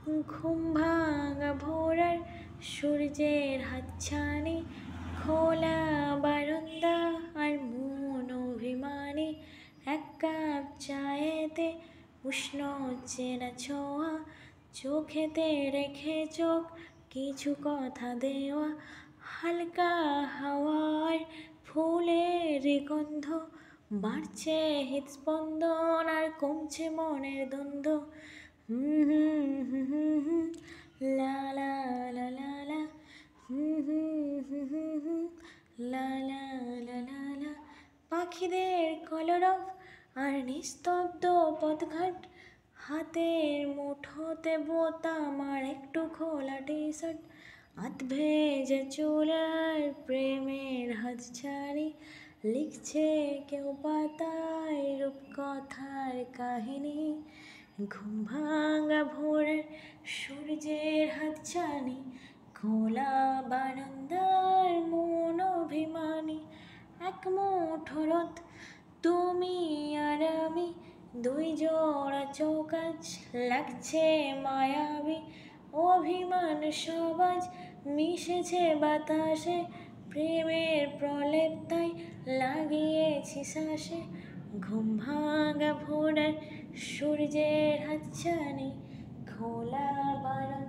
ঘুম ভাঙা ভোরের সূর্যের হাতছানি, খোলা বারান্দা আর মন অভিমানী। এক কাপ চায়েতে উষ্ণ চেনা ছোঁয়া, চোখেতে রেখে চোখ কিছু কথা দেওয়া। হালকা হাওয়ার ফুলের গন্ধ, বাড়ছে হৃদস্পন্দন আর কমছে মনের দ্বন্দ্ব। হুম হুম হুম হুম হুম, লা লা লা লা লা, হুম হুম হুম হুম হুম, লা লা লা লা লা। পাখিদের কলরব আর নিস্তব্ধ পথঘাট, হাতের মুঠোতে বোতাম আর একটু খোলা টি শার্ট। আধ ভেজা চুলার প্রেমের হাতছানি, লিখছে কেউ পাতায় রূপকথার কাহিনী। ঘুম ভাঙা ভোরের সূর্যের হাতছানি, খোলা বারান্দার মন অভিমানী। এক মুঠো রোদ, তুমি আর আমি, দুই জোড়া চোখ আজ লাগছে মায়াবী। অভিমান সবাজ মিশেছে বাতাসে, প্রেমের প্রলেপ তাই লাগিয়েছি শ্বাসে। ঘুম ভাঙা ভোরের সূর্যের হাতছানি, খোলা বারান্দা।